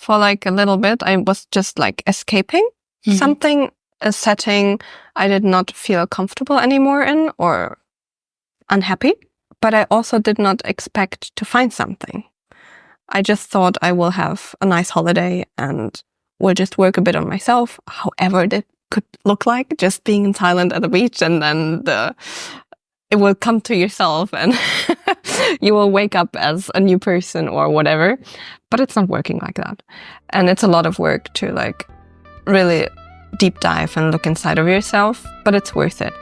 for like a little bit. I was just like escaping something, a setting I did not feel comfortable anymore in or unhappy. But I also did not expect to find something. I just thought I will have a nice holiday and will just work a bit on myself, however that could look like, just being in Thailand at the beach, and then it will come to yourself and you will wake up as a new person or whatever. But it's not working like that. And it's a lot of work to like really deep dive and look inside of yourself, but it's worth it.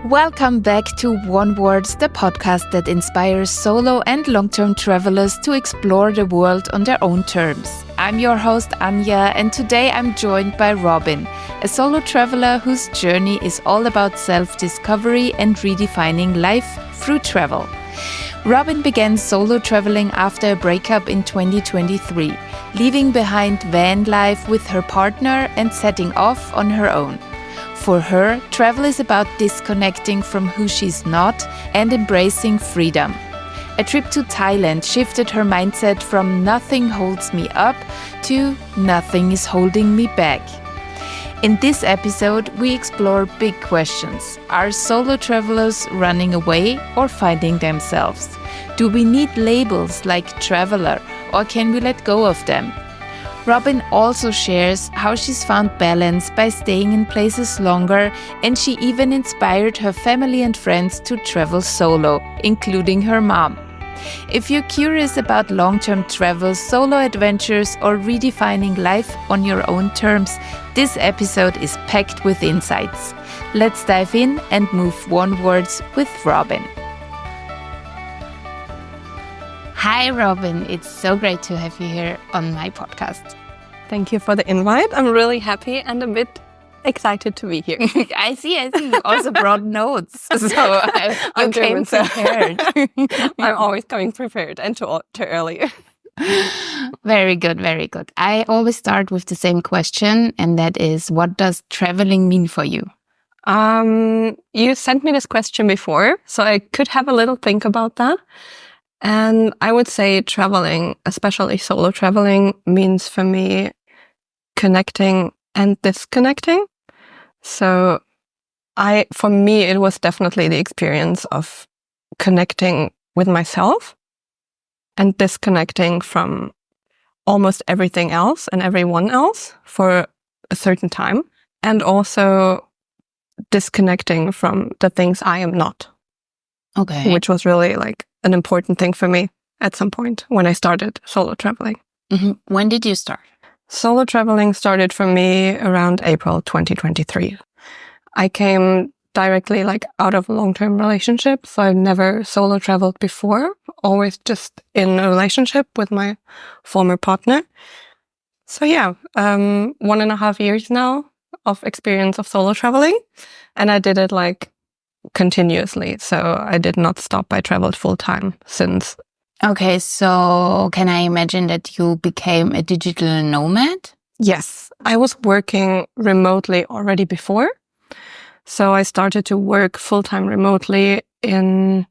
Welcome back to One Words, the podcast that inspires solo and long-term travelers to explore the world on their own terms. I'm your host Anja, and today I'm joined by Robin, a solo traveler whose journey is all about self-discovery and redefining life through travel. Robin began solo traveling after a breakup in 2023, leaving behind van life with her partner and setting off on her own. For her, travel is about disconnecting from who she's not and embracing freedom. A trip to Thailand shifted her mindset from nothing holds me up to nothing is holding me back. In this episode, we explore big questions. Are solo travelers running away or finding themselves? Do we need labels like traveler, or can we let go of them? Robin also shares how she's found balance by staying in places longer, and she even inspired her family and friends to travel solo, including her mom. If you're curious about long-term travel, solo adventures, or redefining life on your own terms, this episode is packed with insights. Let's dive in and move onwards with Robin. Hi, Robin. It's so great to have you here on my podcast. Thank you for the invite. I'm really happy and a bit excited to be here. I see. You also brought notes. So you came prepared. I'm always coming prepared and too early. Very good, very good. I always start with the same question, and that is, what does traveling mean for you? You sent me this question before, so I could have a little think about that. And I would say traveling, especially solo traveling, means for me connecting and disconnecting. So for me, it was definitely the experience of connecting with myself and disconnecting from almost everything else and everyone else for a certain time. And also disconnecting from the things I am not. Okay. Which was really like an important thing for me at some point when I started solo traveling. Mm-hmm. When did you start? Solo traveling started for me around April 2023. I came directly like out of a long-term relationship, so I've never solo traveled before, always just in a relationship with my former partner. So yeah, 1.5 years now of experience of solo traveling, and I did it like continuously. So I did not stop. I traveled full time since. Okay, so can I imagine that you became a digital nomad? Yes, I was working remotely already before. So I started to work full time remotely in,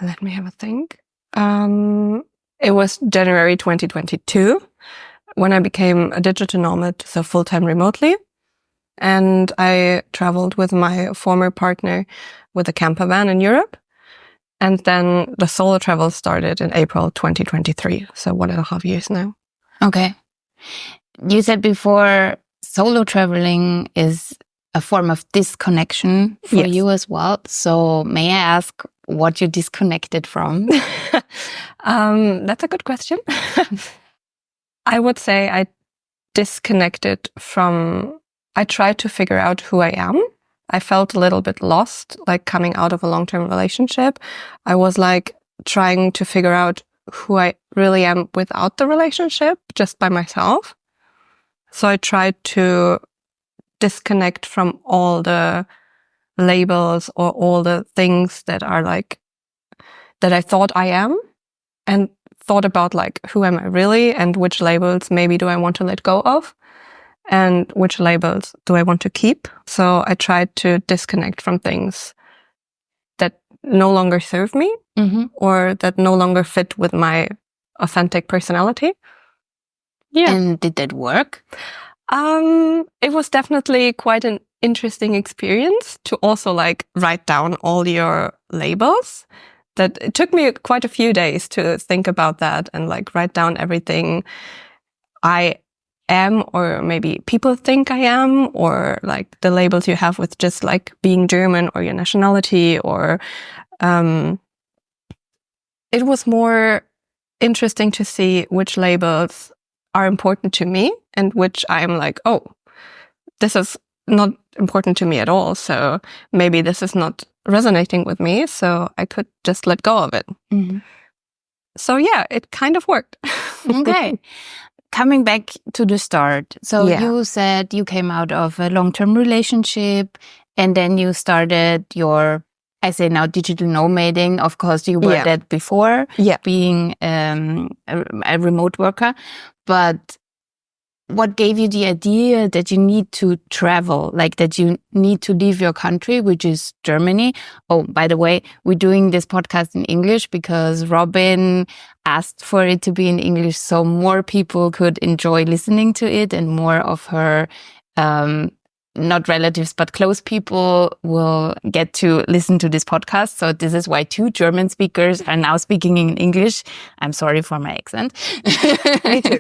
let me have a think. It was January 2022 when I became a digital nomad, so full time remotely. And I traveled with my former partner with a camper van in Europe. And then the solo travel started in April 2023. So 1.5 years now. Okay. You said before solo traveling is a form of disconnection for you as well. So may I ask what you disconnected from? That's a good question. I would say I disconnected from... I tried to figure out who I am. I felt a little bit lost, like coming out of a long-term relationship. I was like trying to figure out who I really am without the relationship, just by myself. So I tried to disconnect from all the labels or all the things that are like, that I thought I am, and thought about like, who am I really, and which labels maybe do I want to let go of, and which labels do I want to keep. So I tried to disconnect from things that no longer serve me or that no longer fit with my authentic personality. Yeah. And did that work? It was definitely quite an interesting experience to also like write down all your labels. That it took me quite a few days to think about that and like write down everything I am, or maybe people think I am, or like the labels you have with just like being German or your nationality, or it was more interesting to see which labels are important to me and which I'm like, oh, this is not important to me at all. So maybe this is not resonating with me. So I could just let go of it. Mm-hmm. So yeah, it kind of worked. Okay. Coming back to the start. So you said you came out of a long-term relationship and then you started your, I say now, digital nomading. Of course, you were that before being a remote worker. But what gave you the idea that you need to travel, like that you need to leave your country, which is Germany? Oh, by the way, we're doing this podcast in English because Robin asked for it to be in English so more people could enjoy listening to it and more of her not relatives, but close people will get to listen to this podcast. So this is why 2 German speakers are now speaking in English. I'm sorry for my accent. Me too.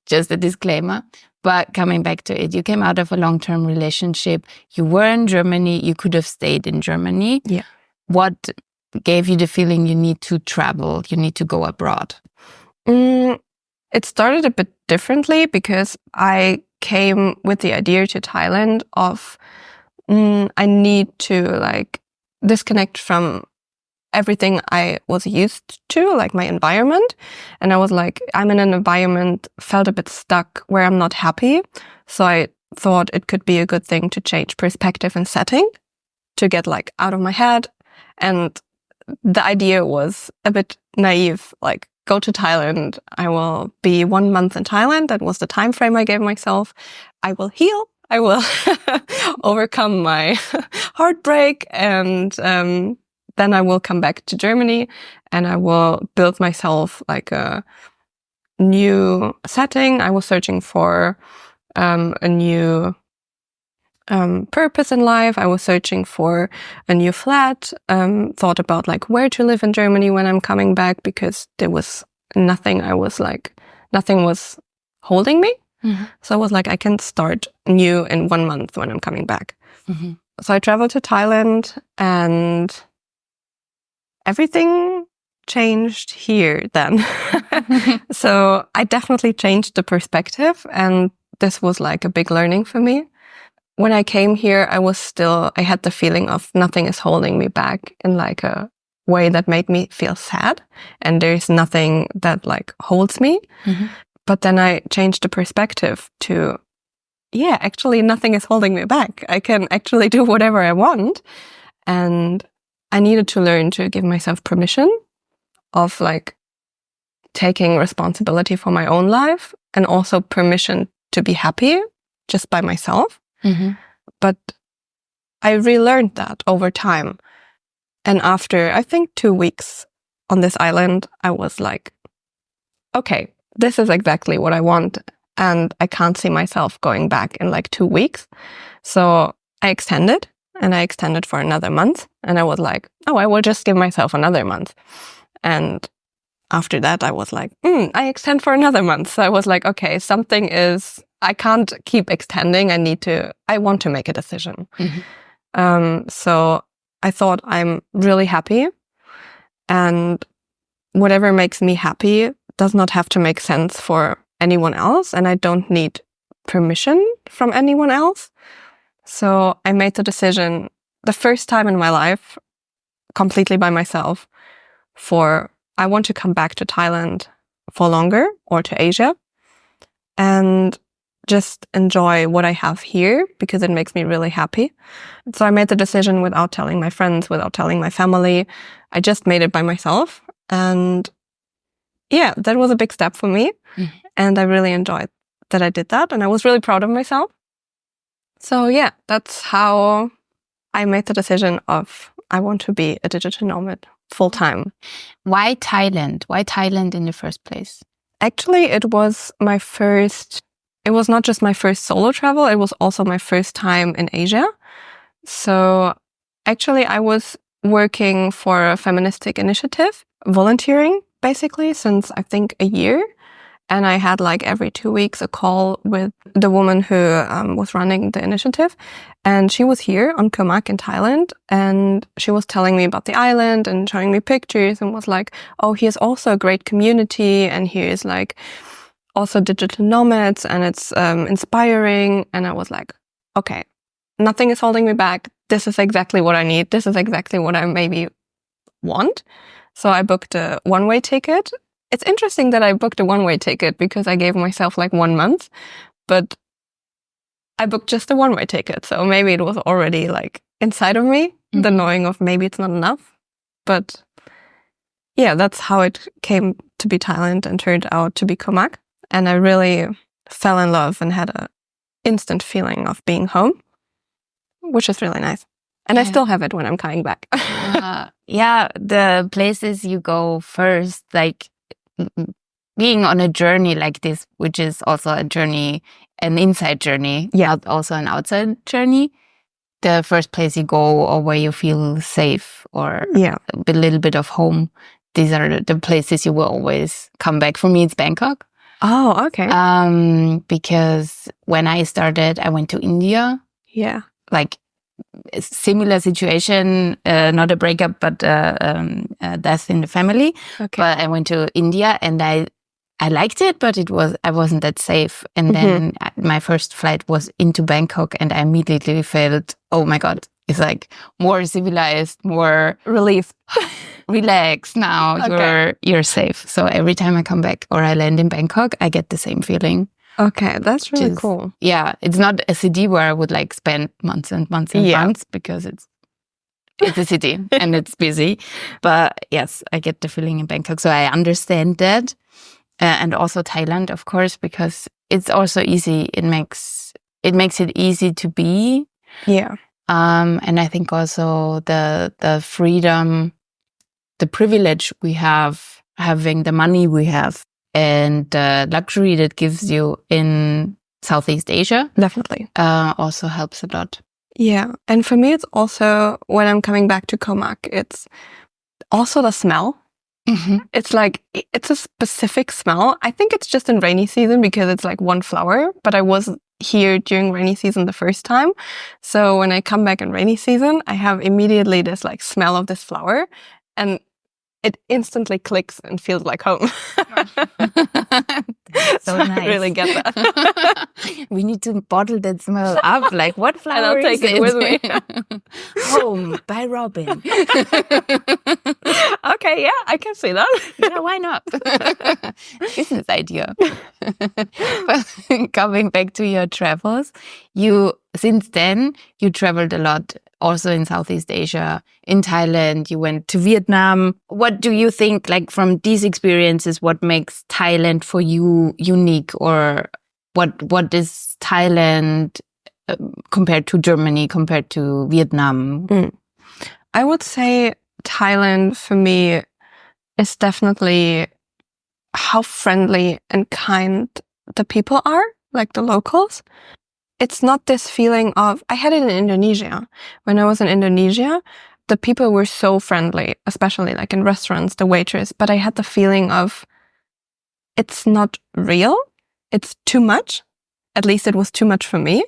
Just a disclaimer. But coming back to it, you came out of a long-term relationship. You were in Germany. You could have stayed in Germany. Yeah. What gave you the feeling you need to travel, you need to go abroad? It started a bit differently because I came with the idea to Thailand of I need to like disconnect from everything I was used to, like my environment. And I was like, I'm in an environment, felt a bit stuck where I'm not happy. So I thought it could be a good thing to change perspective and setting to get like out of my head. And the idea was a bit naive, like go to Thailand. I will be 1 month in Thailand. That was the time frame I gave myself. I will heal. I will overcome my heartbreak, and then I will come back to Germany and I will build myself like a new setting. I was searching for a new purpose in life. I was searching for a new flat, thought about like where to live in Germany when I'm coming back, because there was nothing was holding me. Mm-hmm. So I was like, I can start new in 1 month when I'm coming back. Mm-hmm. So I traveled to Thailand and everything changed here then. So I definitely changed the perspective, and this was like a big learning for me. When I came here, I had the feeling of nothing is holding me back in like a way that made me feel sad. And there's nothing that like holds me. Mm-hmm. But then I changed the perspective to, actually nothing is holding me back. I can actually do whatever I want. And I needed to learn to give myself permission of like taking responsibility for my own life, and also permission to be happy just by myself. Mm-hmm. But I relearned that over time. And after, I think 2 weeks on this island, I was like, okay, this is exactly what I want. And I can't see myself going back in like 2 weeks. So I extended for another month. And I was like, oh, I will just give myself another month. And after that, I was like, I extend for another month. So I was like, okay, I can't keep extending. I want to make a decision. Mm-hmm. So I thought, I'm really happy, and whatever makes me happy does not have to make sense for anyone else. And I don't need permission from anyone else. So I made the decision the first time in my life, completely by myself, I want to come back to Thailand for longer, or to Asia, and just enjoy what I have here, because it makes me really happy. So I made the decision without telling my friends, without telling my family. I just made it by myself. And that was a big step for me. Mm-hmm. And I really enjoyed that I did that. And I was really proud of myself. So that's how I made the decision of, I want to be a digital nomad full time. Why Thailand? Why Thailand in the first place? Actually, it was not just my first solo travel, it was also my first time in Asia. So actually, I was working for a feministic initiative, volunteering basically since I think a year. And I had like every 2 weeks a call with the woman who was running the initiative. And she was here on Koh Mak in Thailand. And she was telling me about the island and showing me pictures and was like, oh, here's also a great community. And here's like also digital nomads and it's inspiring. And I was like, okay, nothing is holding me back. This is exactly what I need. This is exactly what I maybe want. So I booked a one-way ticket. It's interesting that I booked a one-way ticket because I gave myself like 1 month, but I booked just a one-way ticket. So maybe it was already like inside of me, the knowing of maybe it's not enough. But yeah, that's how it came to be Thailand and turned out to be Koh Mak. And I really fell in love and had an instant feeling of being home, which is really nice. And I still have it when I'm coming back. Yeah, the places you go first, like being on a journey like this, which is also a journey, an inside journey, not also an outside journey. The first place you go or where you feel safe or a little bit of home, these are the places you will always come back. For me, it's Bangkok. Oh, okay. Because when I started, I went to India. Yeah. Like a similar situation, not a breakup, but a death in the family. Okay. But I went to India and I liked it, but I wasn't that safe. And then my first flight was into Bangkok and I immediately felt, oh my God, it's like more civilized, more relief. Relax now. Okay. You're safe. So every time I come back or I land in Bangkok, I get the same feeling. Okay, that's really cool. Yeah, it's not a city where I would like spend months and months and months because it's a city and it's busy. But yes, I get the feeling in Bangkok. So I understand that. And also Thailand, of course, because it's also easy. It makes it easy to be. Yeah. And I think also the freedom, the privilege we have, having the money we have, and the luxury that gives you in Southeast Asia definitely also helps a lot. Yeah. And for me, it's also when I'm coming back to Koh Mak, it's also the smell. It's like, it's a specific smell. I think it's just in rainy season because it's like one flower, but I was here during rainy season the first time. So when I come back in rainy season, I have immediately this like smell of this flower and it instantly clicks and feels like home. So nice. I really get that. We need to bottle that smell up. Like, what flower and I'll take it with me. Home by Robin. Okay, yeah, I can see that. Yeah, why not? Business idea. But coming back to your travels, since then you traveled a lot. Also in Southeast Asia, in Thailand, you went to Vietnam. What do you think, like from these experiences, what makes Thailand for you unique? Or what is Thailand compared to Germany, compared to Vietnam? I would say Thailand for me is definitely how friendly and kind the people are, like the locals. It's not this feeling of, I had it in Indonesia. When I was in Indonesia, the people were so friendly, especially like in restaurants, the waitress. But I had the feeling of, it's not real. It's too much. At least it was too much for me.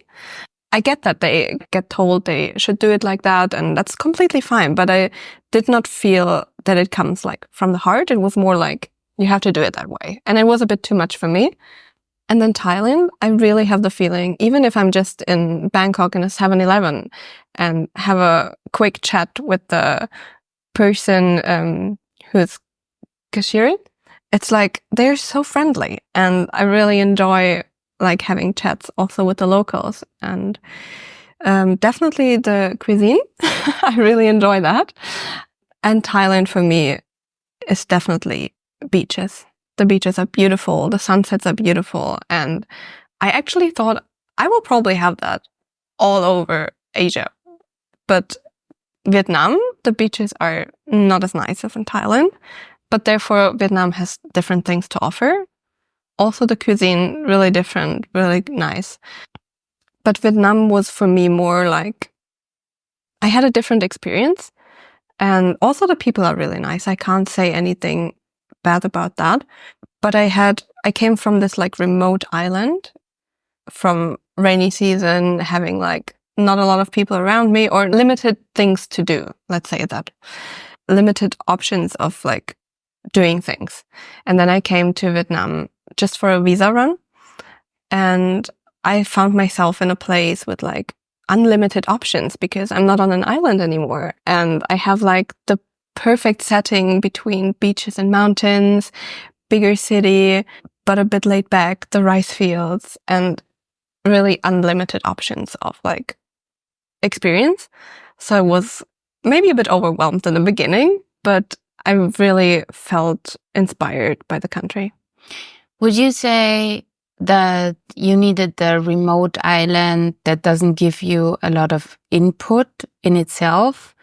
I get that they get told they should do it like that, and that's completely fine. But I did not feel that it comes like from the heart. It was more like, you have to do it that way. And it was a bit too much for me. And then Thailand, I really have the feeling, even if I'm just in Bangkok in a 7-Eleven and have a quick chat with the person who's cashiering, it's like they're so friendly. And I really enjoy like having chats also with the locals. And definitely the cuisine, I really enjoy that. And Thailand for me is definitely beaches. The beaches are beautiful. The sunsets are beautiful. And I actually thought I will probably have that all over Asia. But Vietnam, the beaches are not as nice as in Thailand. But therefore, Vietnam has different things to offer. Also the cuisine, really different, really nice. But Vietnam was for me more like, I had a different experience. And also the people are really nice. I can't say anything bad about that. But I came from this like remote island, from rainy season, having like not a lot of people around me or limited things to do. Let's say that. Limited options of like doing things. And then I came to Vietnam just for a visa run. And I found myself in a place with like unlimited options because I'm not on an island anymore. And I have like the perfect setting between beaches and mountains, bigger city, but a bit laid back, the rice fields, and really unlimited options of like experience. So I was maybe a bit overwhelmed in the beginning, but I really felt inspired by the country. Would you say that you needed the remote island that doesn't give you a lot of input in itself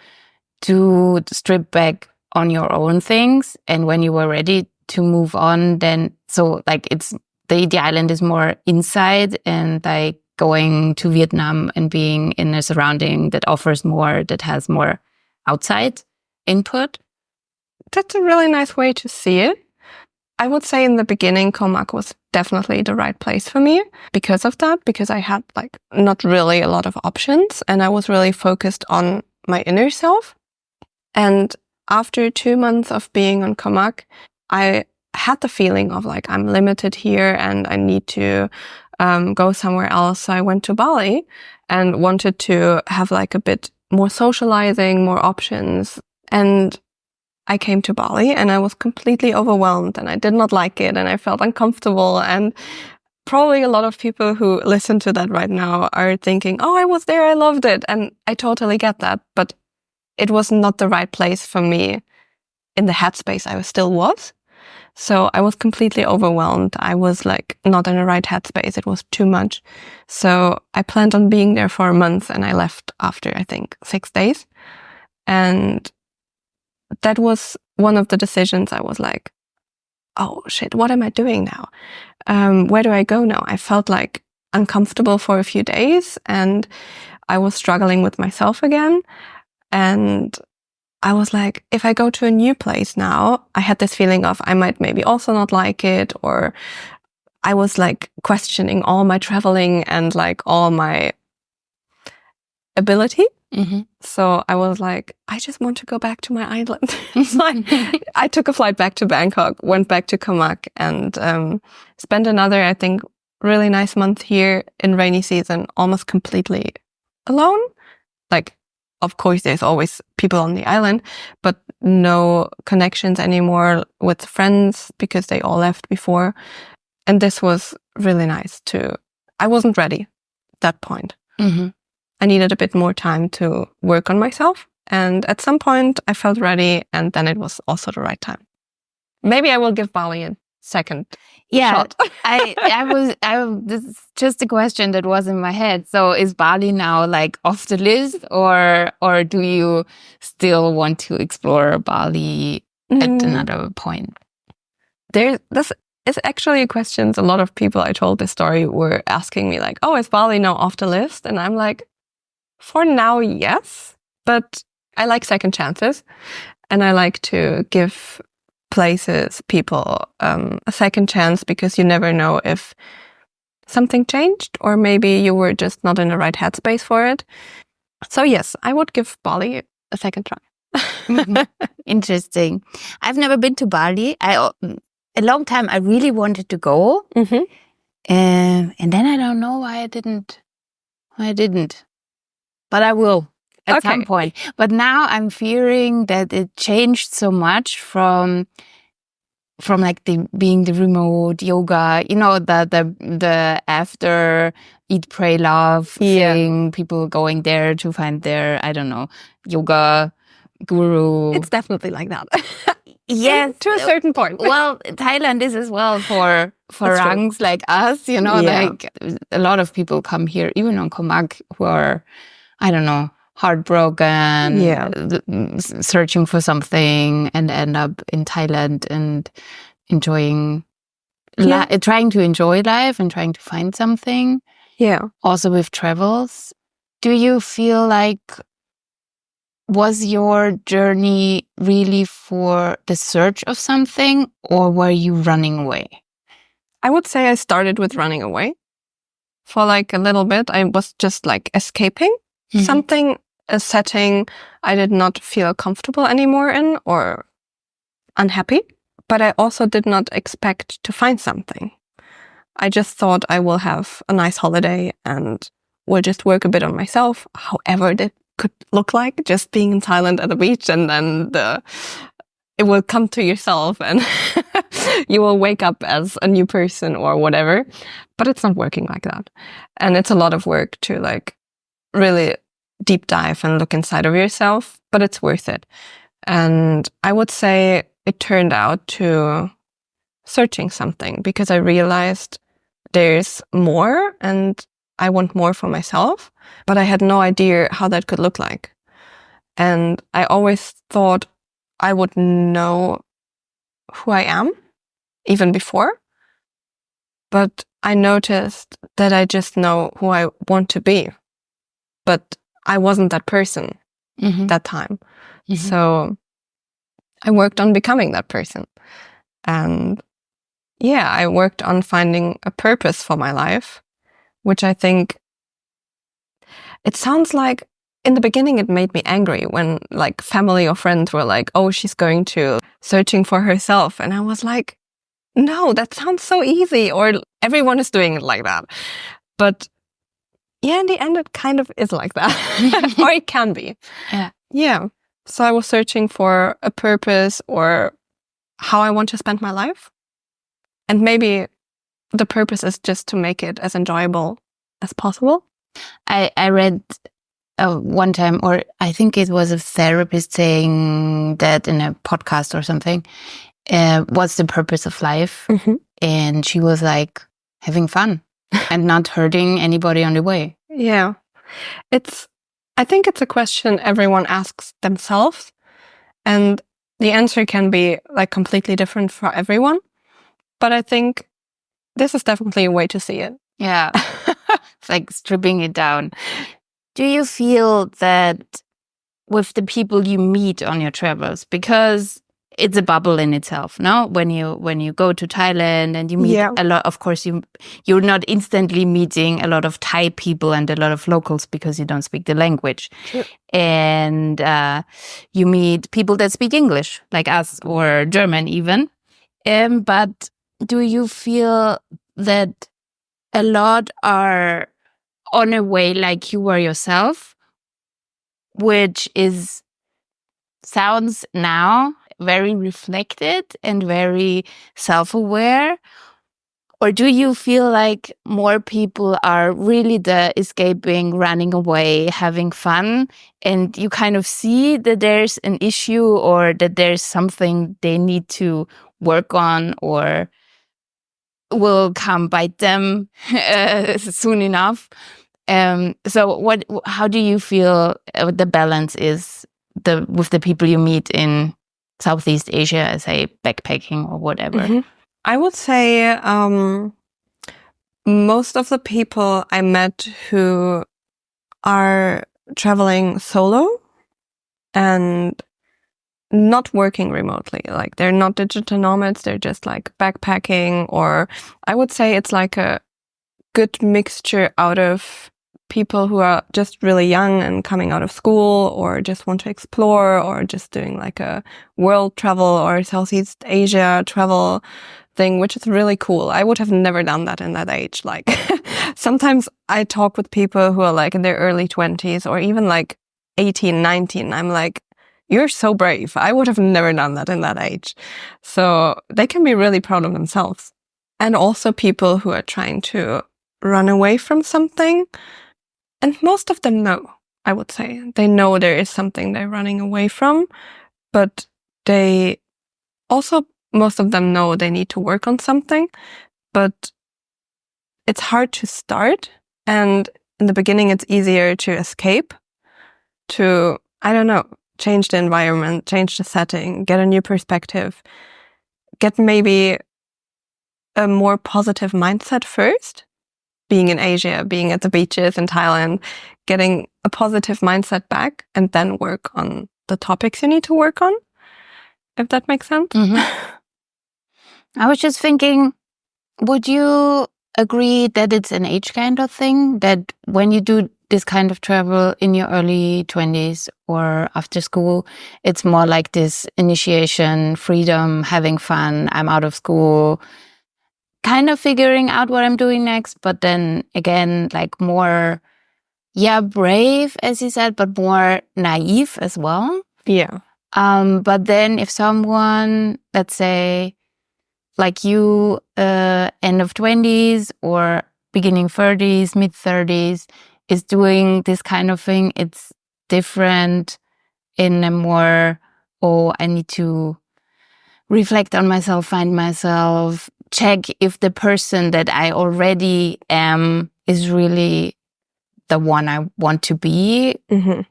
to strip back on your own things? And when you were ready to move on, then so like it's the island is more inside, and like going to Vietnam and being in a surrounding that offers more, that has more outside input? That's a really nice way to see it. I would say in the beginning, Comac was definitely the right place for me because of that, because I had like not really a lot of options and I was really focused on my inner self. And after 2 months of being on Comac, I had the feeling of like, I'm limited here and I need to go somewhere else. So I went to Bali and wanted to have like a bit more socializing, more options. And I came to Bali and I was completely overwhelmed and I did not like it and I felt uncomfortable. And probably a lot of people who listen to that right now are thinking, oh, I was there, I loved it. And I totally get that. But it was not the right place for me in the headspace I still was. So I was completely overwhelmed. I was like not in the right headspace. It was too much. So I planned on being there for a month and I left after, I think, 6 days. And that was one of the decisions. I was like, oh shit, what am I doing now? Where do I go now? I felt like uncomfortable for a few days and I was struggling with myself again. And I was like, if I go to a new place now, I had this feeling of I might maybe also not like it, or I was like questioning all my traveling and like all my ability. Mm-hmm. So I was like, I just want to go back to my island. It's like I took a flight back to Bangkok, went back to Comac and spent another, I think, really nice month here in rainy season, almost completely alone. Like, of course, there's always people on the island, but no connections anymore with friends because they all left before. And this was really nice too. I wasn't ready at that point. Mm-hmm. I needed a bit more time to work on myself. And at some point I felt ready and then it was also the right time. Maybe I will give Bali a second shot. This is just a question that was in my head. So is Bali now like off the list or do you still want to explore Bali at another point? This is actually a question a lot of people I told this story were asking me like, oh, is Bali now off the list? And I'm like, for now, yes, but I like second chances and I like to give places, people a second chance because you never know if something changed or maybe you were just not in the right headspace for it. So yes, I would give Bali a second try. Interesting. I've never been to Bali. A long time I really wanted to go. Mm-hmm. And then I don't know why I didn't. But I will at some point. But now I'm fearing that it changed so much from like being the remote yoga, you know, the after eat, pray, love thing, people going there to find their, I don't know, yoga guru. It's definitely like that. Yes. To a certain point. Well, Thailand is as well for rangs like us, you know, like a lot of people come here, even on Comac, who are, I don't know, heartbroken, searching for something and end up in Thailand and enjoying trying to enjoy life and trying to find something. Yeah. Also with travels. Do you feel like, was your journey really for the search of something, or were you running away? I would say I started with running away. For like a little bit, I was just like escaping something, a setting I did not feel comfortable anymore in or unhappy. But I also did not expect to find something. I just thought I will have a nice holiday and will just work a bit on myself, however that could look like, just being in Thailand at the beach, and then it will come to yourself and you will wake up as a new person or whatever. But it's not working like that. And it's a lot of work to like really deep dive and look inside of yourself, but it's worth it. And I would say it turned out to searching something, because I realized there's more and I want more for myself, but I had no idea how that could look like. And I always thought I would know who I am even before, but I noticed that I just know who I want to be, but I wasn't that person that time. So I worked on becoming that person. And yeah, I worked on finding a purpose for my life, which I think, it sounds like in the beginning it made me angry when like family or friends were like, oh, she's going to searching for herself. And I was like, no, that sounds so easy, or everyone is doing it like that. But yeah, in the end, it kind of is like that, or it can be. Yeah. So I was searching for a purpose or how I want to spend my life. And maybe the purpose is just to make it as enjoyable as possible. I read one time, or I think it was a therapist saying that in a podcast or something, what's the purpose of life? And she was like, having fun and not hurting anybody on the way. Yeah. I think it's a question everyone asks themselves, and the answer can be like completely different for everyone. But I think this is definitely a way to see it. Yeah. It's like stripping it down. Do you feel that with the people you meet on your travels, because it's a bubble in itself, no? When you go to Thailand and you meet a lot, of course you're not instantly meeting a lot of Thai people and a lot of locals because you don't speak the language. True. And you meet people that speak English, like us, or German even. But do you feel that a lot are on a way like you were yourself, which sounds now very reflected and very self-aware? Or do you feel like more people are really the escaping, running away, having fun, and you kind of see that there's an issue or that there's something they need to work on or will come bite them soon enough? So how do you feel the balance is with the people you meet in Southeast Asia, say backpacking or whatever? I would say most of the people I met who are traveling solo and not working remotely, like they're not digital nomads, they're just like backpacking, or I would say it's like a good mixture out of people who are just really young and coming out of school, or just want to explore, or just doing like a world travel or Southeast Asia travel thing, which is really cool. I would have never done that in that age. Like sometimes I talk with people who are like in their early 20s or even like 18, 19. I'm like, you're so brave. I would have never done that in that age. So they can be really proud of themselves. And also people who are trying to run away from something. And most of them know, I would say. They know there is something they're running away from, but they also, most of them know they need to work on something, but it's hard to start. And in the beginning, it's easier to escape, to, I don't know, change the environment, change the setting, get a new perspective, get maybe a more positive mindset first, being in Asia, being at the beaches in Thailand, getting a positive mindset back, and then work on the topics you need to work on, if that makes sense. I was just thinking, would you agree that it's an age kind of thing? That when you do this kind of travel in your early 20s or after school, it's more like this initiation, freedom, having fun, I'm out of school, kind of figuring out what I'm doing next, but then again, like more, brave, as you said, but more naive as well. Yeah. But then if someone, let's say, like you, end of 20s or beginning 30s, mid 30s, is doing this kind of thing, it's different in a more, I need to reflect on myself, find myself, check if the person that I already am is really the one I want to be. Mm-hmm.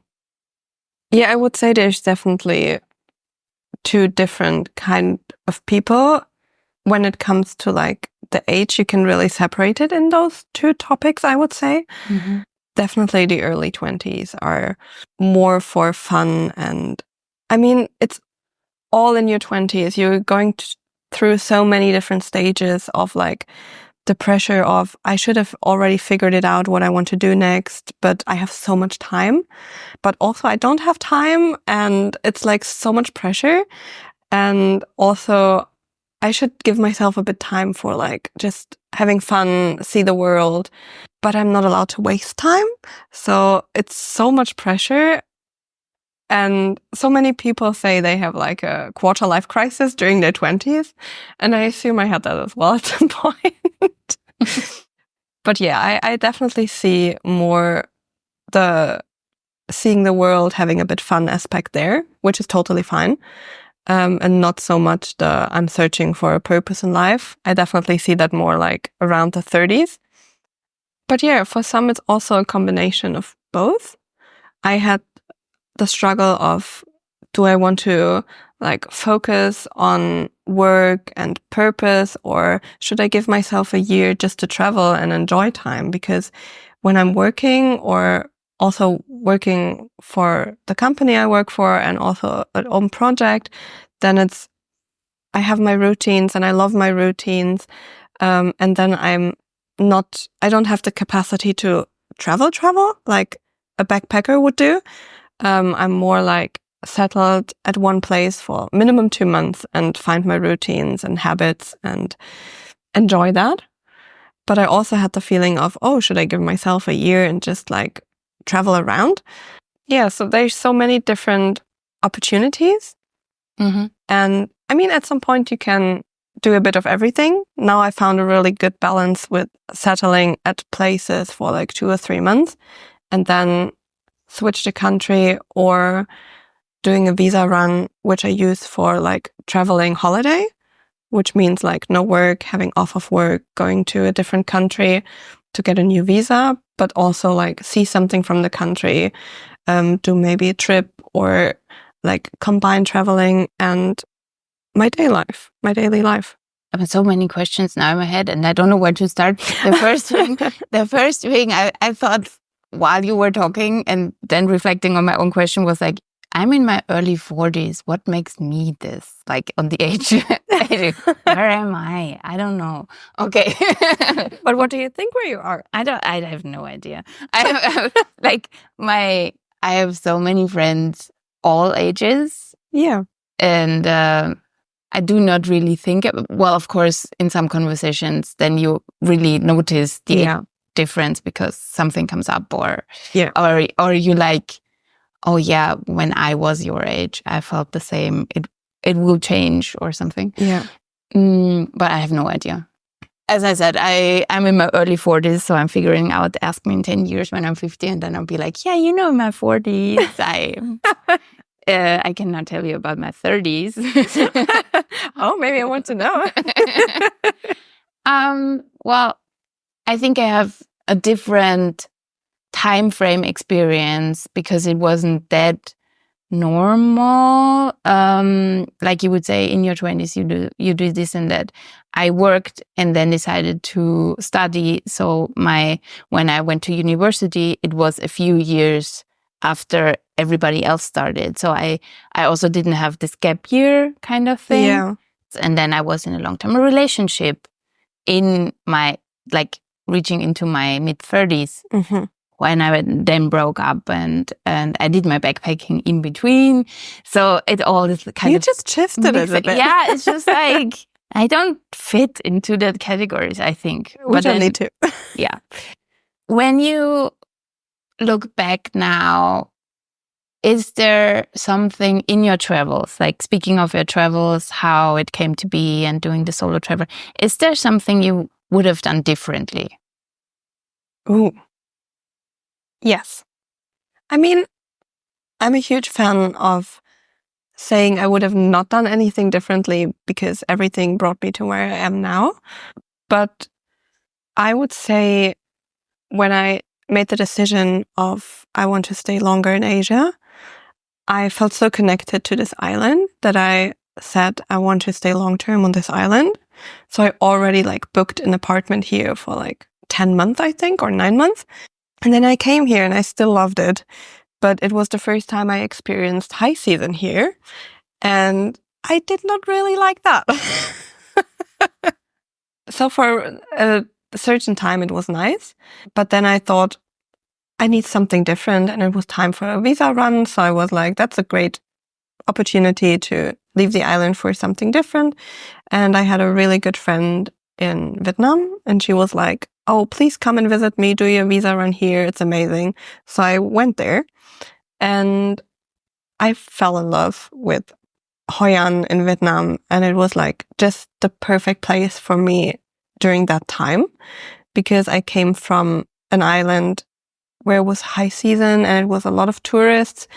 Yeah, I would say there's definitely two different kind of people. When it comes to like the age, you can really separate it in those two topics, I would say. Mm-hmm. Definitely the early 20s are more for fun. And I mean, it's all in your 20s. You're going through so many different stages of like the pressure of, I should have already figured it out what I want to do next, but I have so much time. But also I don't have time, and it's like so much pressure. And also I should give myself a bit time for like just having fun, see the world, but I'm not allowed to waste time. So it's so much pressure. And so many people say they have like a quarter life crisis during their 20s. And I assume I had that as well at some point. But yeah, I definitely see more the seeing the world, having a bit fun aspect there, which is totally fine. And not so much the I'm searching for a purpose in life. I definitely see that more like around the 30s. But yeah, for some, it's also a combination of both. I had the struggle of, do I want to like focus on work and purpose, or should I give myself a year just to travel and enjoy time? Because when I'm working, or also working for the company I work for and also an own project, then I have my routines and I love my routines. And then I don't have the capacity to travel like a backpacker would do. I'm more like settled at one place for minimum 2 months and find my routines and habits and enjoy that. But I also had the feeling of, should I give myself a year and just like travel around? Yeah, so there's so many different opportunities. Mm-hmm. And I mean, at some point you can do a bit of everything. Now I found a really good balance with settling at places for like 2 or 3 months and then switch the country, or doing a visa run, which I use for like traveling holiday, which means like no work, having off of work, going to a different country to get a new visa, but also like see something from the country, do maybe a trip, or like combine traveling and my daily life. I have so many questions now in my head, and I don't know where to start. The first thing I thought while you were talking and then reflecting on my own question was like, I'm in my early 40s. What makes me this? Like on the age, where am I? I don't know. Okay. But what do you think where you are? I have no idea. I have so many friends, all ages. Yeah. And I do not really think, well, of course, in some conversations, then you really notice the age difference because something comes up, or you like, oh yeah, when I was your age, I felt the same. It will change or something. Yeah. But I have no idea. As I said, I'm in my early 40s, so I'm figuring out, ask me in 10 years when I'm 50, and then I'll be like, yeah, in my 40s, I cannot tell you about my 30s. Oh, maybe I want to know. Well, I think I have a different time frame experience because it wasn't that normal. Like you would say in your 20s, you do this and that. I worked and then decided to study. So when I went to university, it was a few years after everybody else started. So I also didn't have this gap year kind of thing. Yeah. And then I was in a long-term relationship in my, like, reaching into my mid-30s. Mm-hmm. When I then broke up and I did my backpacking in between. So it all is kind You of... just shifted it a bit. Yeah, it's just like, I don't fit into that categories, I think. We don't need to. Yeah. When you look back now, is there something in your travels, like speaking of your travels, how it came to be and doing the solo travel, is there something you would have done differently? Ooh. Yes. I mean, I'm a huge fan of saying I would have not done anything differently because everything brought me to where I am now. But I would say when I made the decision of I want to stay longer in Asia, I felt so connected to this island that I said I want to stay long term on this island. So I already booked an apartment here for 10 months, I think, or 9 months. And then I came here and I still loved it. But it was the first time I experienced high season here. And I did not really like that. So for a certain time, it was nice. But then I thought, I need something different. And it was time for a visa run. So I was like, that's a great opportunity to leave the island for something different. And I had a really good friend in Vietnam. And she was like, oh, please come and visit me. Do your visa run here. It's amazing. So I went there. And I fell in love with Hoi An in Vietnam. And it was just the perfect place for me during that time because I came from an island where it was high season and it was a lot of tourists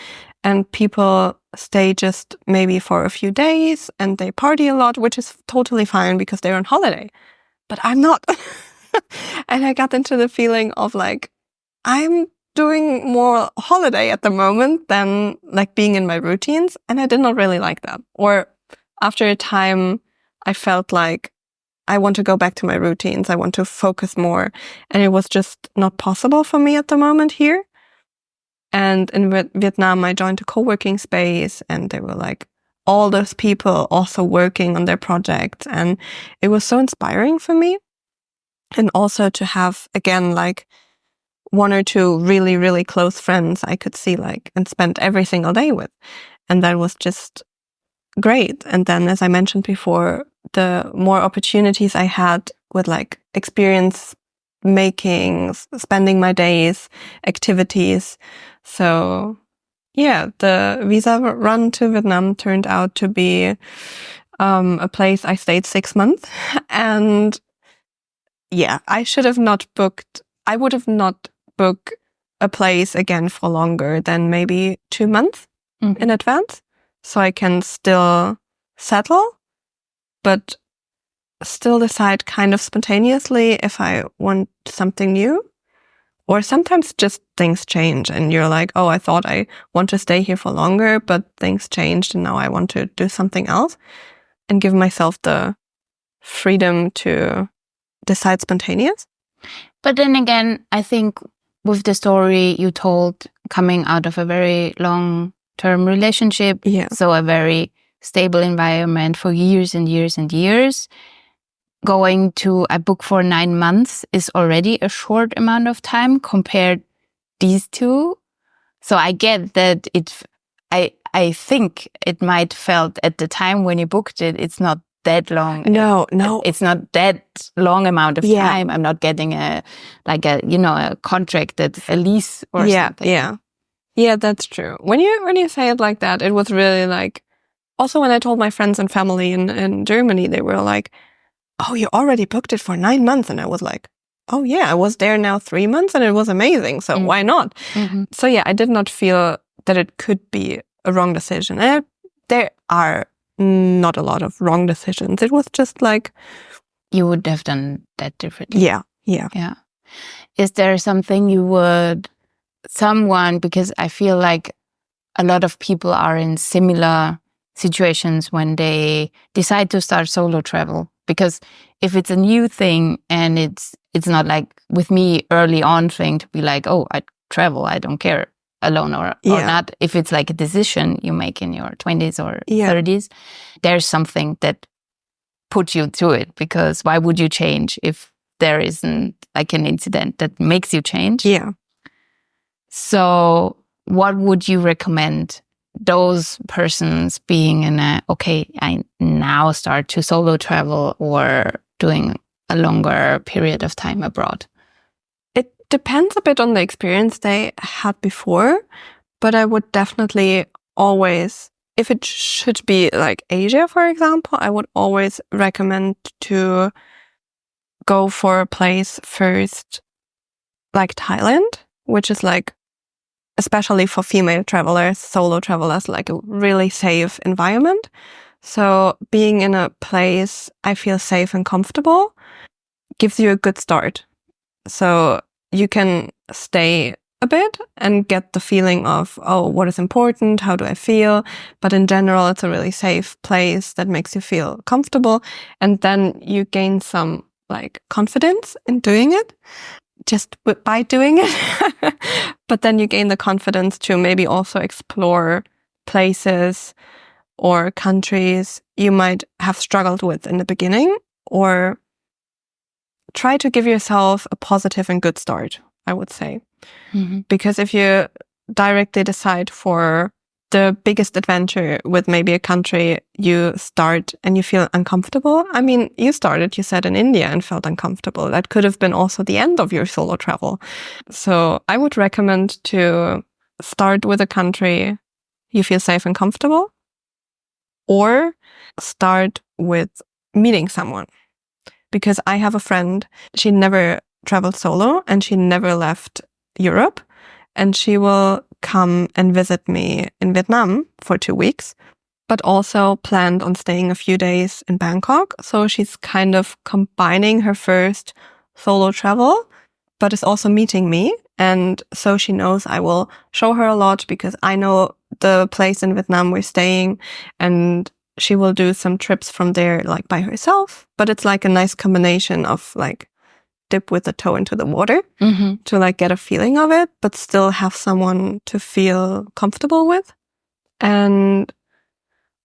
and people stay just maybe for a few days and they party a lot, which is totally fine because they're on holiday. But I'm not. And I got into the feeling of I'm doing more holiday at the moment than being in my routines. And I did not really like that. Or after a time, I felt like I want to go back to my routines. I want to focus more. And it was just not possible for me at the moment here. And in Vietnam, I joined a co-working space and they were all those people also working on their projects. And it was so inspiring for me. And also to have, again, one or two really, really close friends I could see and spend every single day with. And that was just great. And then, as I mentioned before, the more opportunities I had with experience making, spending my days, activities. So yeah, the visa run to Vietnam turned out to be a place I stayed 6 months. And yeah, I would have not booked a place again for longer than maybe 2 months in advance. So I can still settle, but still decide kind of spontaneously if I want something new. Or sometimes just things change and you're like, oh, I thought I want to stay here for longer, but things changed and now I want to do something else and give myself the freedom to decide spontaneous. But then again, I think with the story you told, coming out of a very long-term relationship, so a very stable environment for years and years and years, going to a book for 9 months is already a short amount of time compared these two. So I get that I think it might felt at the time when you booked it, it's not that long. No. It's not that long amount of time. I'm not getting a contract, that's a lease or something. Yeah, that's true. When you say it like that, it was really also when I told my friends and family in Germany, they were like, oh, you already booked it for 9 months. And I was like, oh yeah, I was there now 3 months and it was amazing. So why not? Mm-hmm. So yeah, I did not feel that it could be a wrong decision. And there are not a lot of wrong decisions. It was just you would have done that differently. Yeah. Is there something you would, because I feel like a lot of people are in similar situations when they decide to start solo travel. Because if it's a new thing and it's not like with me early on thing to be like, oh, I travel, I don't care alone or not. If it's like a decision you make in your 20s or 30s, there's something that puts you to it, because why would you change if there isn't like an incident that makes you change? Yeah. So what would you recommend those persons being in okay, I now start to solo travel or doing a longer period of time abroad? It depends a bit on the experience they had before, but I would definitely always, if it should be like Asia, for example, I would always recommend to go for a place first, like Thailand, which is like, especially for female travelers, solo travelers, like a really safe environment. So being in a place I feel safe and comfortable gives you a good start. So you can stay a bit and get the feeling of, oh, what is important? How do I feel? But in general, it's a really safe place that makes you feel comfortable. And then you gain some like confidence in doing it, just by doing it. But then you gain the confidence to maybe also explore places or countries you might have struggled with in the beginning, or try to give yourself a positive and good start, I would say. Mm-hmm. Because if you directly decide for the biggest adventure with maybe a country, you start and you feel uncomfortable. I mean, you started, you said, in India and felt uncomfortable. That could have been also the end of your solo travel. So I would recommend to start with a country you feel safe and comfortable, or start with meeting someone. Because I have a friend, she never traveled solo and she never left Europe, and she will come and visit me in Vietnam for 2 weeks, but also planned on staying a few days in Bangkok. So she's kind of combining her first solo travel, but is also meeting me. And so she knows I will show her a lot because I know the place in Vietnam we're staying, and she will do some trips from there like by herself. But it's like a nice combination of like dip with the toe into the water to like get a feeling of it, but still have someone to feel comfortable with. And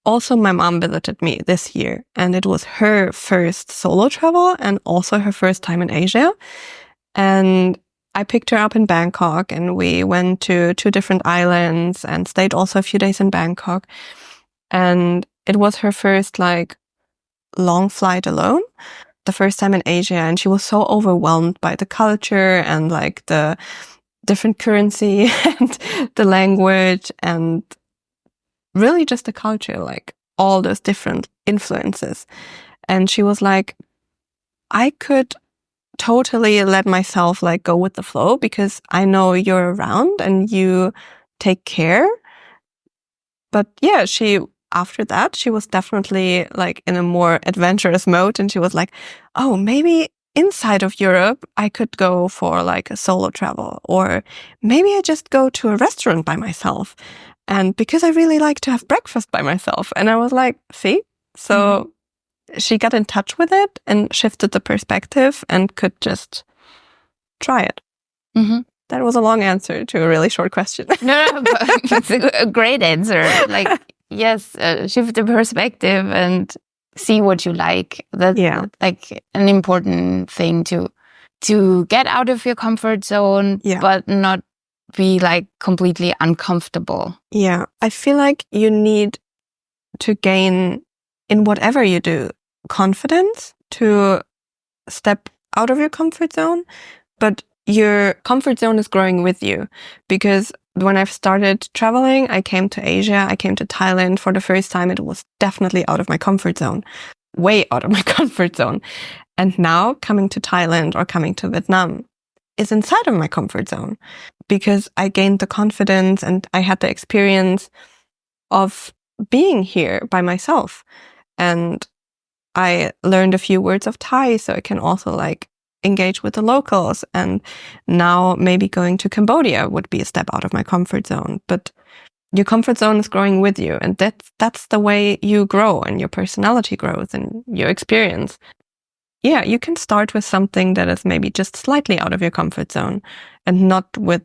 also my mom visited me this year, and it was her first solo travel and also her first time in Asia. And I picked her up in Bangkok, and we went to 2 different islands and stayed also a few days in Bangkok. And it was her first like long flight alone, the first time in Asia, and she was so overwhelmed by the culture and like the different currency and the language and really just the culture, like all those different influences. And she was like, I could totally let myself like go with the flow because I know you're around and you take care. But yeah, after that, she was definitely like in a more adventurous mode, and she was like, oh, maybe inside of Europe, I could go for like a solo travel, or maybe I just go to a restaurant by myself. And because I really like to have breakfast by myself. And I was like, see? So she got in touch with it and shifted the perspective and could just try it. Mm-hmm. That was a long answer to a really short question. No, but it's a great answer. Like, yes, shift the perspective and see what you like. That's like an important thing to get out of your comfort zone, but not be like completely uncomfortable. Yeah, I feel like you need to gain, in whatever you do, confidence to step out of your comfort zone, but your comfort zone is growing with you. Because when I've started traveling, I came to Asia, I came to Thailand for the first time. It was definitely out of my comfort zone, way out of my comfort zone. And now coming to Thailand or coming to Vietnam is inside of my comfort zone, because I gained the confidence and I had the experience of being here by myself. And I learned a few words of Thai, so I can also like engage with the locals. And now maybe going to Cambodia would be a step out of my comfort zone. But your comfort zone is growing with you. And that's the way you grow and your personality grows and your experience. Yeah, you can start with something that is maybe just slightly out of your comfort zone and not with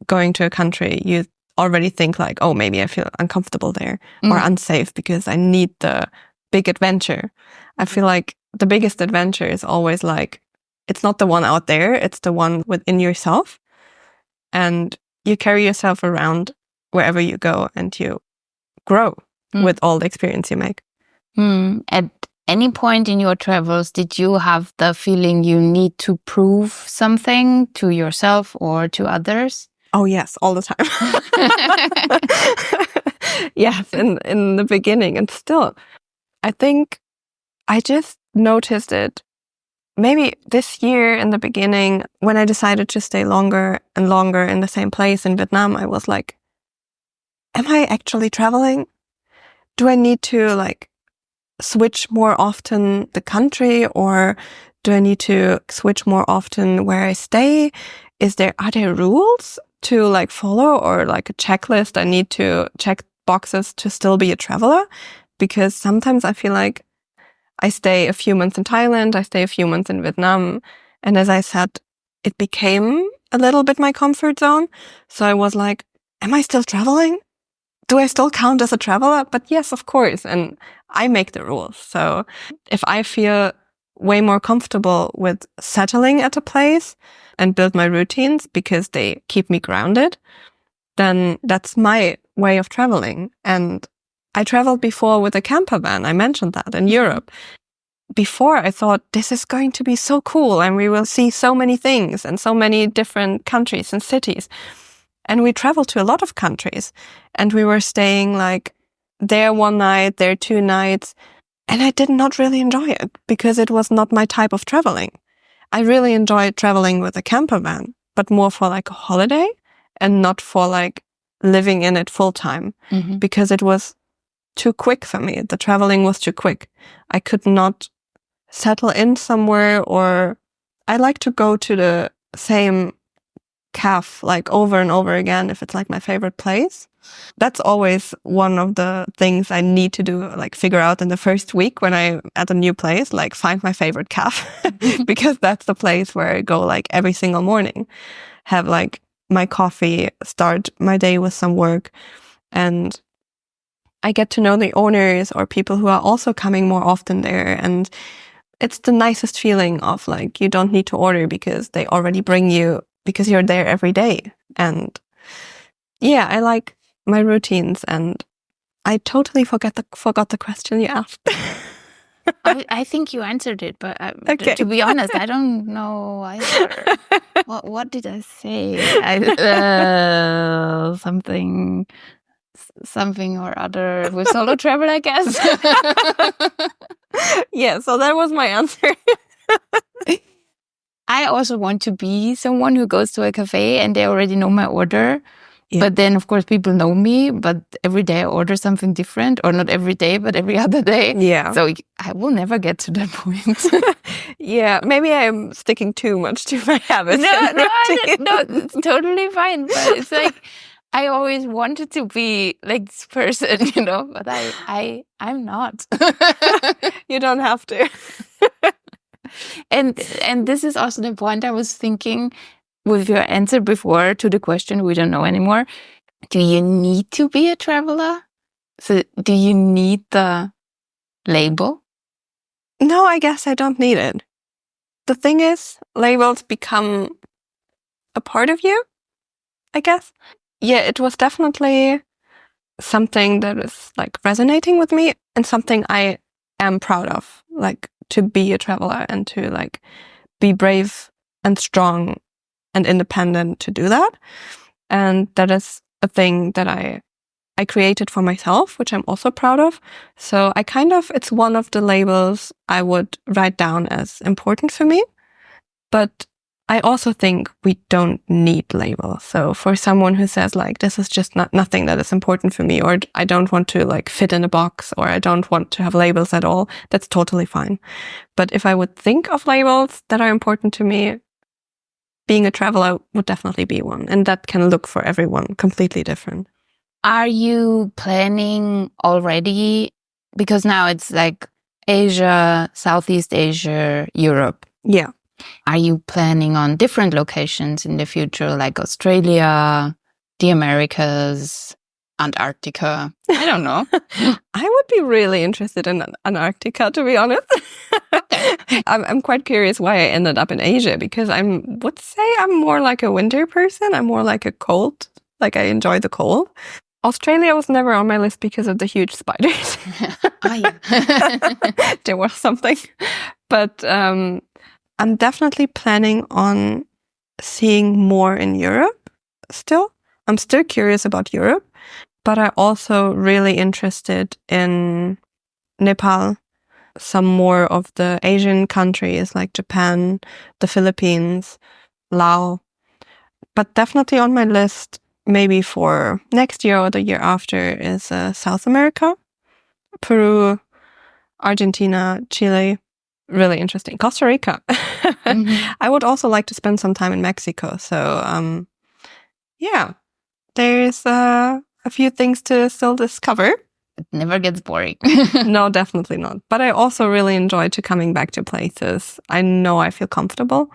going to a country you already think like, oh, maybe I feel uncomfortable there or unsafe because I need the big adventure. I feel like the biggest adventure is always like, it's not the one out there, it's the one within yourself. And you carry yourself around wherever you go and you grow with all the experience you make. At any point in your travels, did you have the feeling you need to prove something to yourself or to others? Oh, yes, all the time. Yes, in the beginning. And still, I think I just noticed it maybe this year in the beginning when I decided to stay longer and longer in the same place in Vietnam. I was like, am I actually traveling? Do I need to like switch more often the country, or do I need to switch more often where I stay? Are there rules to like follow or like a checklist I need to check boxes to still be a traveler? Because sometimes I feel like I stay a few months in Thailand, I stay a few months in Vietnam. And as I said, it became a little bit my comfort zone. So I was like, am I still traveling? Do I still count as a traveler? But yes, of course. And I make the rules. So if I feel way more comfortable with settling at a place and build my routines because they keep me grounded, then that's my way of traveling. And I traveled before with a camper van. I mentioned that in Europe. Before I thought this is going to be so cool and we will see so many things and so many different countries and cities. And we traveled to a lot of countries and we were staying like there one night, there 2 nights. And I did not really enjoy it because it was not my type of traveling. I really enjoyed traveling with a camper van, but more for like a holiday and not for like living in it full time because it was too quick for me. The traveling was too quick. I could not settle in somewhere, or I like to go to the same cafe like over and over again if it's like my favorite place. That's always one of the things I need to do, like figure out in the first week when I'm at a new place, like find my favorite cafe because that's the place where I go like every single morning, have like my coffee, start my day with some work, and I get to know the owners or people who are also coming more often there. And it's the nicest feeling of like, you don't need to order because they already bring you because you're there every day. And yeah, I like my routines, and I totally forgot the question you asked. I think you answered it, but Okay. to be honest, I don't know either. What did I say? Something or other with solo travel, I guess. Yeah, so that was my answer. I also want to be someone who goes to a cafe and they already know my order. Yeah. But then, of course, people know me, but every day I order something different, or not every day, but every other day. Yeah. So I will never get to that point. Yeah, maybe I'm sticking too much to my habits. No, it's totally fine. But it's like, I always wanted to be like this person, but I'm not. You don't have to. And this is also the point I was thinking with your answer before to the question we don't know anymore. Do you need to be a traveler? So do you need the label? No, I guess I don't need it. The thing is, labels become a part of you, I guess. Yeah, it was definitely something that is like resonating with me and something I am proud of, like to be a traveler and to like be brave and strong and independent to do that. And that is a thing that I created for myself, which I'm also proud of. So it's one of the labels I would write down as important for me. But I also think we don't need labels. So for someone who says like, this is just nothing that is important for me, or I don't want to like fit in a box, or I don't want to have labels at all, that's totally fine. But if I would think of labels that are important to me, being a traveler would definitely be one. And that can look for everyone completely different. Are you planning already? Because now it's like Asia, Southeast Asia, Europe. Yeah. Are you planning on different locations in the future, like Australia, the Americas, Antarctica? I don't know. I would be really interested in Antarctica, to be honest. I'm quite curious why I ended up in Asia, because would say I'm more like a winter person. I'm more like a cold, like I enjoy the cold. Australia was never on my list because of the huge spiders. Oh, yeah. There was something. But I'm definitely planning on seeing more in Europe still. I'm still curious about Europe, but I'm also really interested in Nepal, some more of the Asian countries like Japan, the Philippines, Laos. But definitely on my list, maybe for next year or the year after, is South America, Peru, Argentina, Chile. Really interesting. Costa Rica. Mhm. I would also like to spend some time in Mexico. So, yeah, there's a few things to still discover. It never gets boring. No, definitely not. But I also really enjoy coming back to places. I know I feel comfortable.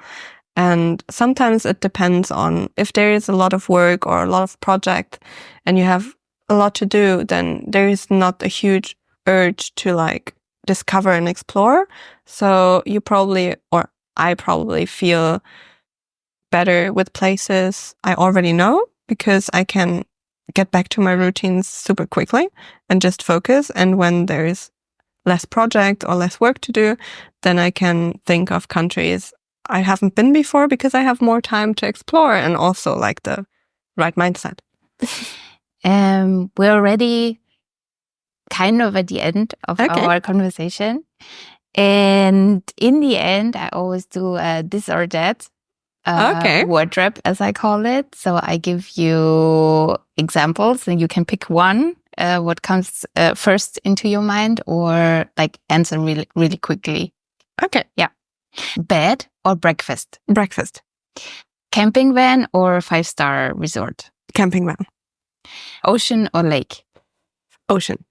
And sometimes it depends on if there is a lot of work or a lot of project and you have a lot to do, then there is not a huge urge to like discover and explore. So you probably, or I probably feel better with places I already know, because I can get back to my routines super quickly and just focus. And when there is less project or less work to do, then I can think of countries I haven't been before, because I have more time to explore and also like the right mindset. We're already kind of at the end of our conversation. And in the end, I always do this or that word rap, as I call it. So I give you examples and you can pick one, what comes first into your mind, or like answer really, really quickly. Okay. Yeah. Bed or breakfast? Breakfast. Camping van or 5-star resort? Camping van. Ocean or lake? Ocean.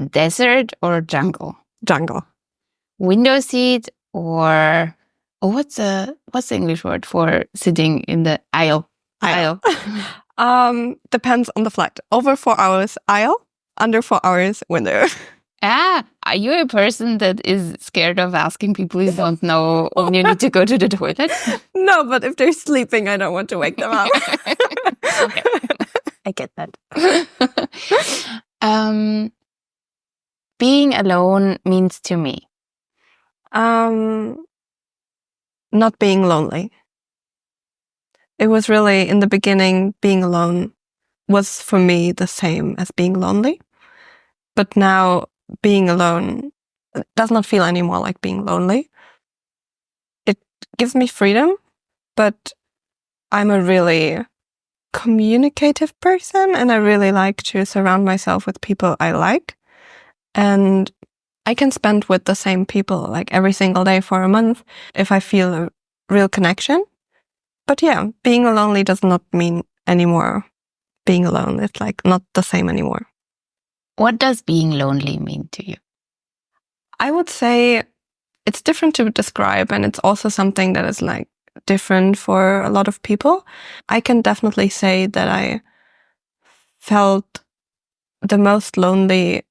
Desert or jungle? Jungle. Window seat or what's the English word for sitting in the aisle? Aisle. Depends on the flight. Over 4 hours, aisle. Under 4 hours, window. Are you a person that is scared of asking people you don't know when you need to go to the toilet? No, but if they're sleeping, I don't want to wake them up. Okay. I get that. Being alone means to me? Not being lonely. It was really, in the beginning, being alone was for me the same as being lonely. But now being alone does not feel anymore like being lonely. It gives me freedom, but I'm a really communicative person and I really like to surround myself with people I like. And I can spend with the same people like every single day for a month if I feel a real connection. But yeah, being lonely does not mean anymore being alone. It's like not the same anymore. What does being lonely mean to you? I would say it's different to describe, and it's also something that is like different for a lot of people. I can definitely say that I felt the most lonely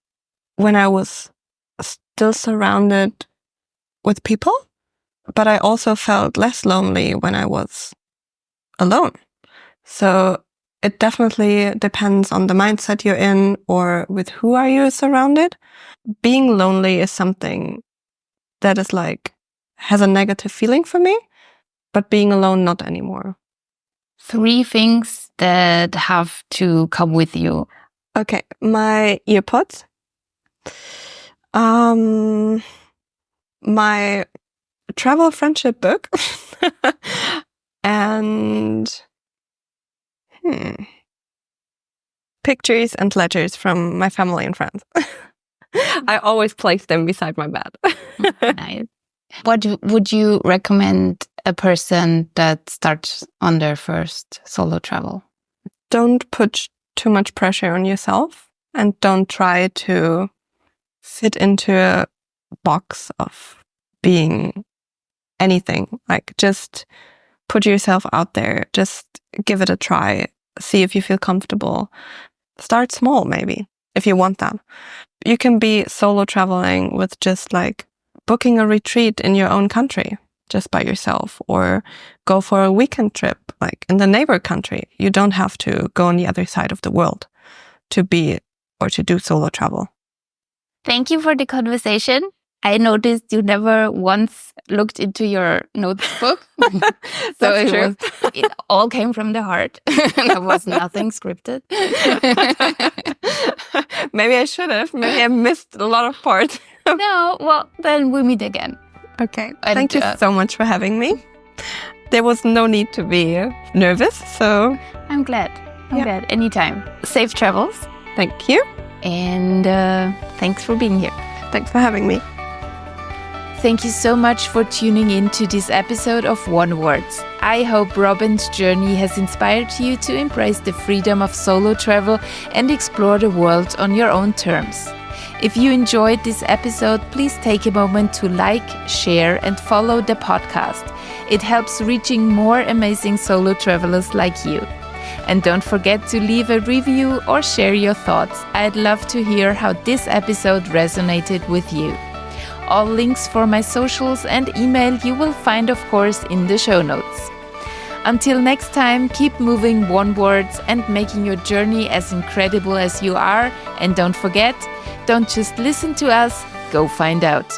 when I was still surrounded with people, but I also felt less lonely when I was alone. So it definitely depends on the mindset you're in or with who are you surrounded. Being lonely is something that is like, has a negative feeling for me, but being alone, not anymore. 3 things that have to come with you. Okay, my earpods, my travel friendship book, and pictures and letters from my family and friends. I always place them beside my bed. Nice. What would you recommend a person that starts on their first solo travel? Don't put too much pressure on yourself and don't try to fit into a box of being anything. Like, just put yourself out there. Just give it a try. See if you feel comfortable. Start small, maybe, if you want that. You can be solo traveling with just like booking a retreat in your own country, just by yourself, or go for a weekend trip, like in the neighbor country. You don't have to go on the other side of the world to do solo travel. Thank you for the conversation. I noticed you never once looked into your notebook. So it all came from the heart. There was nothing scripted. Maybe I should have. Maybe I missed a lot of parts. No, well, then we meet again. Okay. Thank you so much for having me. There was no need to be nervous, so... I'm glad. I'm glad. Anytime. Safe travels. Thank you. And thanks for being here. Thanks for having me. Thank you so much for tuning in to this episode of One Words. I hope Robin's journey has inspired you to embrace the freedom of solo travel and explore the world on your own terms. If you enjoyed this episode, please take a moment to like, share, and follow the podcast. It helps reaching more amazing solo travelers like you. And don't forget to leave a review or share your thoughts. I'd love to hear how this episode resonated with you. All links for my socials and email you will find, of course, in the show notes. Until next time, keep moving onwards and making your journey as incredible as you are. And don't forget, don't just listen to us, go find out.